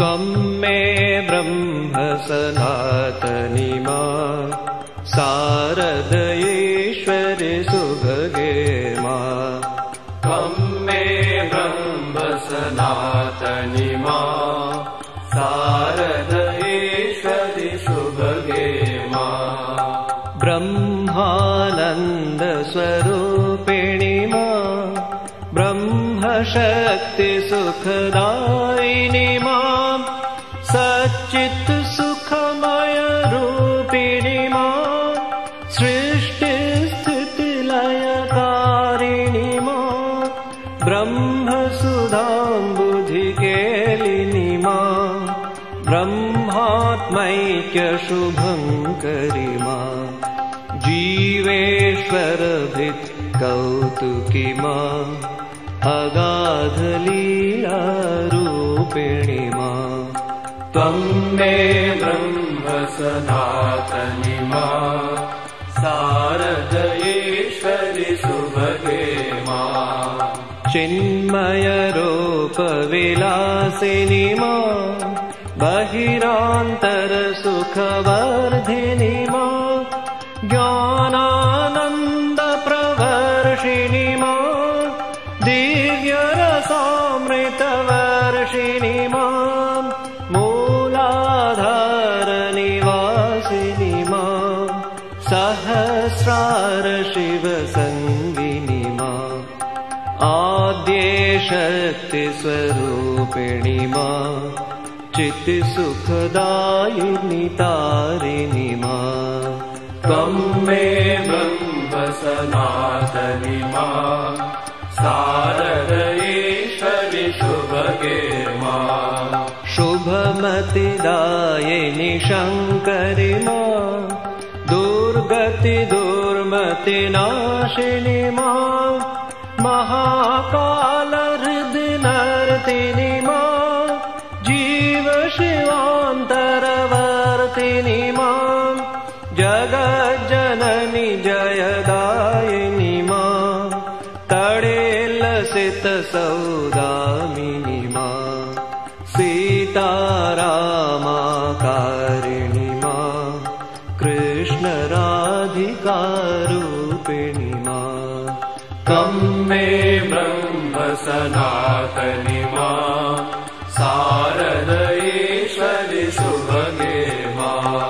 त्वं मे ब्रह्म सनातनी मां शारदयेश्वरि सुभगे मां त्वं मे ब्रह्म सनातनी मां शारदयेश्वरि सुभगे मां ब्रह्मानन्द स्वरूपिणी मां ब्रह्मशक्ति सुखदायिनी मां सच्चित् सुखमय रूपिणी मां सृष्टि स्थिति लयकारिणी मां ब्रह्मसुधाम्बुधिकेलिनी मां ब्रह्मात्मैक्य शुभङ्करि मां जीवेश्वरभित् कौतुकी मां अगाधलीलारूपिणी मां त्वं मे ब्रह्म सनातनी मां शारदयेश्वरि सुभगे मां चिन्मयरूपविलासिनी मां बहिरान्तरसुखवर्धिनी मां ज्ञानानन्दप्रवर्षिणी मां दिव्यरसामृतवर्षिणी मां मूलाधारनिवासिनी मां सहस्रार शिवसङ्गिनी मां आद्यशक्तिस्वरूपिणी मां चित्सुखदायिनी तारिणी मां त्वं मे ब्रह्म सनातनी मां शारदयेश्वरि शुभगे मां शुभमतिदायिनी शङ्करि मां दुर्गति दुर्मतिनाशिनी मां महाकालहृदिनर्तिनी मां जीवशिवान्तरवर्तिनी मां जगज्जननी जयदायिनी मां तडेलसितसौदामिनी मां सीतारामाकारिणी मां कृष्णराधिकारूपिणी मां त्वं मे ब्रह्म सनातनी मां शारदयेश्वरि सुभगे मां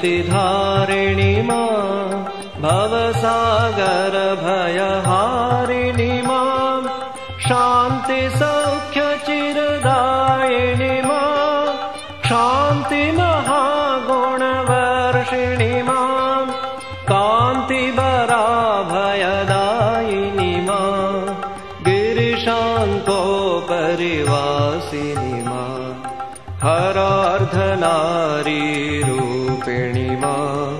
कमनीयाकृतिधारिणी मां भवसागरभयहारिणी मां शान्तिसौख्यचिरदायिनी मां शान्तिमहागुणवर्षिणी मां कान्तिवराभयदायिनी मां गिरिशान्तोपरिवासिनी मां हरार्धनारीरूपिणी मां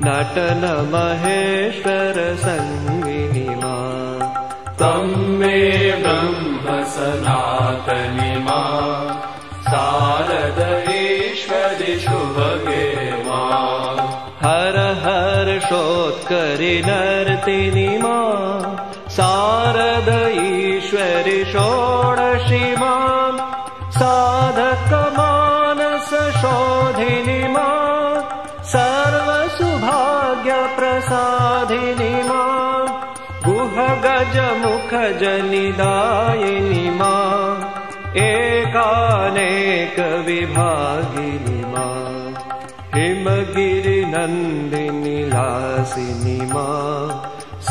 नटनमहेश्वरसङ्गिनी मां त्वं मे ब्रह्म सनातनी मां शारदयेश्वरि शुभगे मां हर हर्षोत्करि नर्तिनी मां शारदयेश्वरि षोडशी मां साधकमानसशोधिनी मां सर्वसुभाग्यप्रसादिनी मां गुहगजमुखजनिदायिनी मां एकानेकविभागिनी मां हिमगिरिनन्दिनी लासिनी मां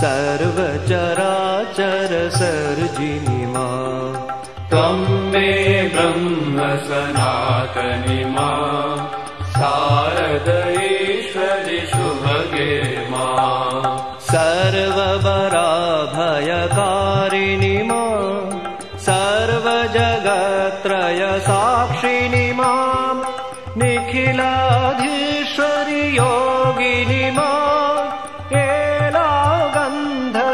सर्वचराचरसर्जिनी मां त्वं मे ब्रह्म सनातनी मां शारदयेश्वरि शुभगे मां सर्ववराभयकारिणी मां सर्वजगत्त्रयसाक्षिणी मां निखिलाधीश्वरि योगिनी मां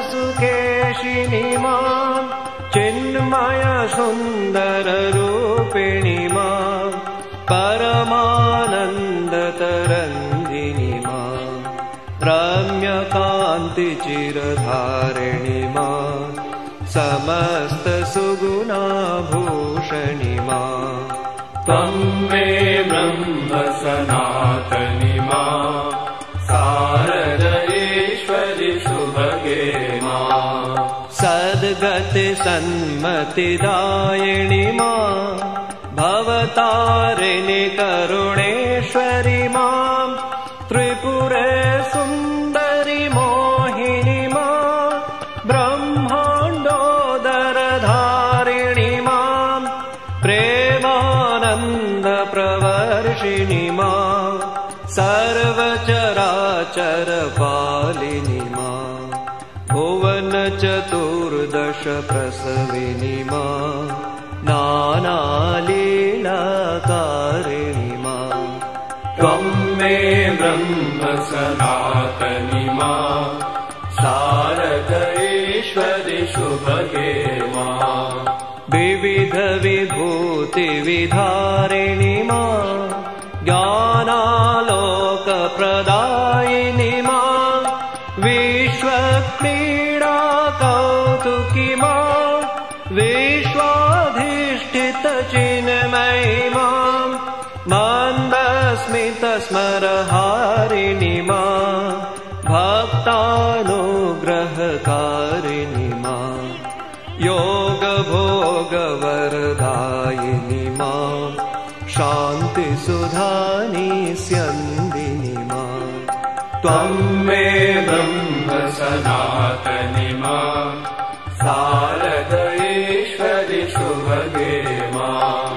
एलागन्धसुकेशिनी मां चिन्मय सुन्दररूपिणी मां परमानन्दतरङ्गिनी मां रम्यकान्तिचिरधारिणी मां समस्त सुगुणाभूषणि मां त्वं मे ब्रह्म सनातनि मां शारदेश्वरि सुभगे मां सद्गति सन्मतिदायिनि मां भवतारिणि करुणेश्वरि मां त्रिपुरे सुन्दरि मोहिनि मां ब्रह्माण्डोदरधारिणि मां प्रेमानन्दप्रवर्षिणि मां सर्वचराचरपालिनि मां भुवन चतुर्दश प्रसविनि मां नानालीलाकारिणि मां त्वं मे ब्रह्म सनातनि मां शारदेश्वरि सुभगे मां विविध विभूति विधारिणि मां ज्ञानालोकप्रदायिनि मां विश्वक्रीडा कौतुकी मां विश्वाधिष्ठितचिन्मयि मां मन्दस्मितस्मरहारिणि मां भक्तानुग्रहकारिणि मां योगभोगवरदायिनि मां शान्तिसुधानिस्यन्दिनि मां त्वं मे ब्रह्म सनातनि मां शारदेश्वरि सुभगे मां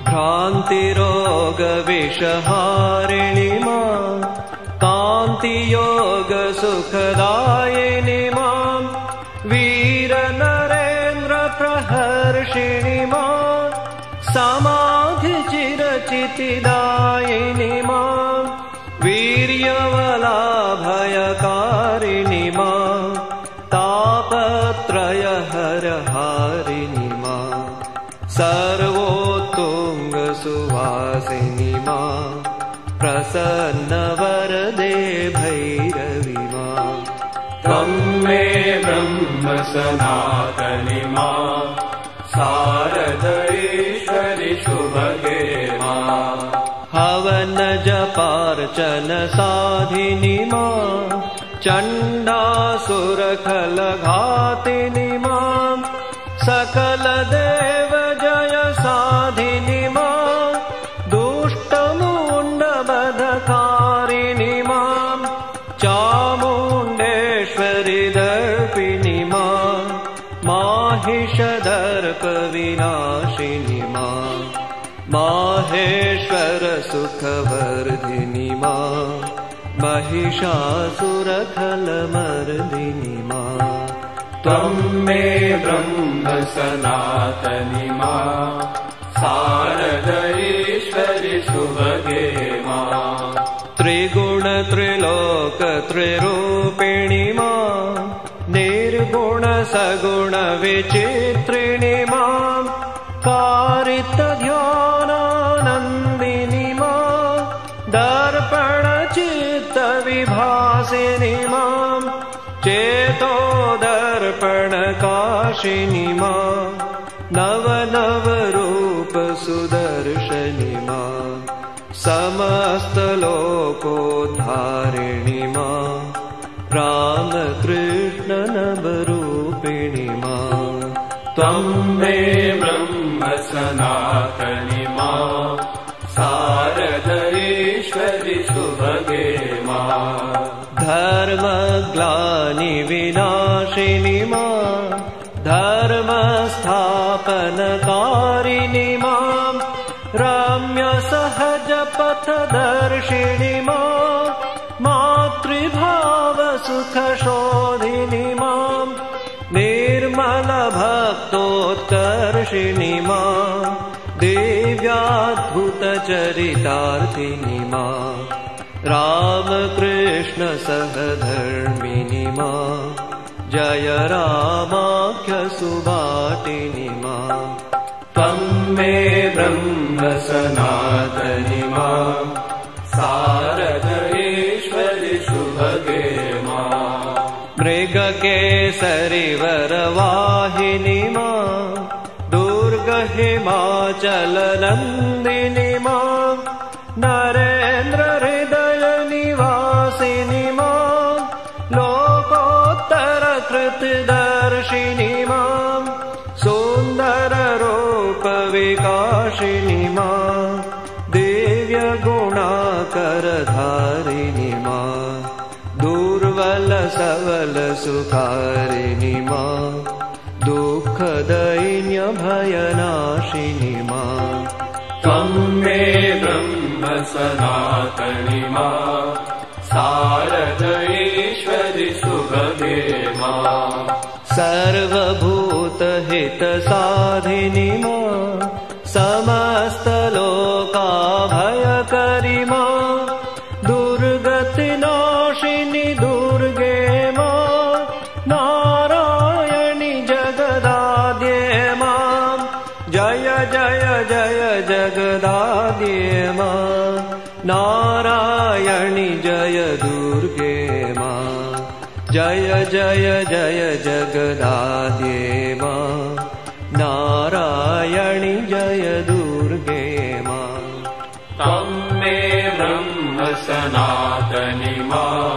भ्रान्तिरोगविषहारिणि मां कान्तियोगसुखदायिनि मां वीरनरेन्द्रप्रहर्षिणि मां समाधिचिरचितिदायिनि मां वीर्यवलाभयकारिणि मां तापत्रयहरहारिणि मां सर्वोत्तुङ्गसुवासिनि मां प्रसन्नवरदे भैरवि मां त्वं मे ब्रह्म सनातनि मां शारदेश्वरि सुभगे मां हवन जपार्चन साधिनि मां चण्डासुरखलघातिनि मां सकलदेव जय साधिनि मां दुष्टमुण्डबधकारिणि मां चामुण्डेश्वरि दर्पिणि मां माहिषदर्पविनाशिनि मां माहेश्वर सुखवर्धिनि मां महिषासुरखलमर्दिनि मां त्वं मे ब्रह्म सनातनि मां शारदेश्वरि सुभगे मां त्रिगुणत्रिलोकत्रिरूपिणि मां निर्गुणसगुणविचित्रिणि मां कारितध्यानानन्दिनि मां दर्पणचित्तविभासिनि मां चेतोदर्पणकाशिनि मां नवनवरूपसुदर्शनि मां समस्तलोकोद्धारिणि मां रामकृष्णनवरूपिणि मां त्वं मे ब्रह्म सनातनि मां शारदेश्वरि सुभगे मां धर्मग्लानिविनाशिनि मां धर्मस्थापनकारिणि मां रम्यसहजपथदर्शिनि मां मातृभावसुखशोधिनि मां निर्मलभक्तोत्कर्षिणि मां दिव्याद्भुतचरितार्थिनि मां रामकृष्णसहधर्मिणि मां जय रामाख्यसुभाटिनि मां त्वं मे ब्रह्म सनातनि मां शारदेश्वरि सुभगे मां मृगकेसरिवरवाहिनी मां दुर्गहिमाचलनन्दिनी मां नरेन्द्र हृदय निवासिनी मां लोकोत्तर कृतदर्शिनी मां सुन्दर रूप विकासिनी मां दिव्य गुणाकरधारिणी मां दुर्बल सबल सुखारिणी मां दुःख दैन्य भयनाशिनी मां त्वं मे ब्रह्म सनातनी मां शारदैश्वरि सुभगे मां सर्वभूतहितसाधिनी मां समस्तलोकाभयकरी मां दुर्गतिनाशिनी दुर्गे मां नारायणि जगदाद्ये मां जय जय जय जगदाद्ये मां नारायणि जय दुर्गे मां जय जय जय जगदाद्ये मां नारायणि जय दुर्गे मां त्वं मे ब्रह्म सनातनी मां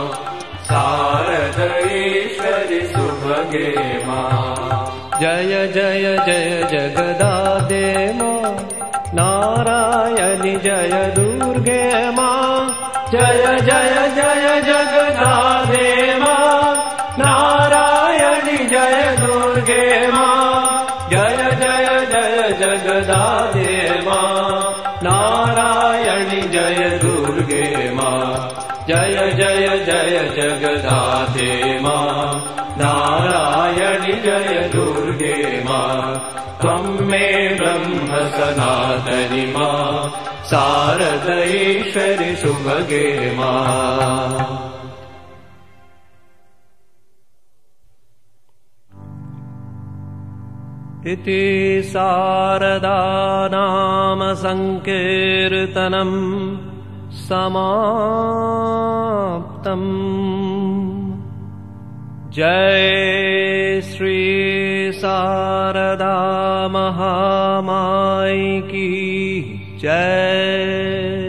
शारदैश्वरि सुभगे मां जय जय जय जगदाद्ये मां नारायणि जय दुर्गे मां जय जय जय जगदाद्ये मां नारायणि जय दुर्गे मां जय जय जय जगदाद्ये मां नारायणि जय दुर्गे मां जय जय जय जगदाद्ये मां नारायणि जय दुर्गे मां त्वं मे ब्रह्म सनातनी मां शारदैश्वरि सुभगे मां इति शारदा नाम संकीर्तनम् समाप्तम् जय श्री शारदा महामाई की जय।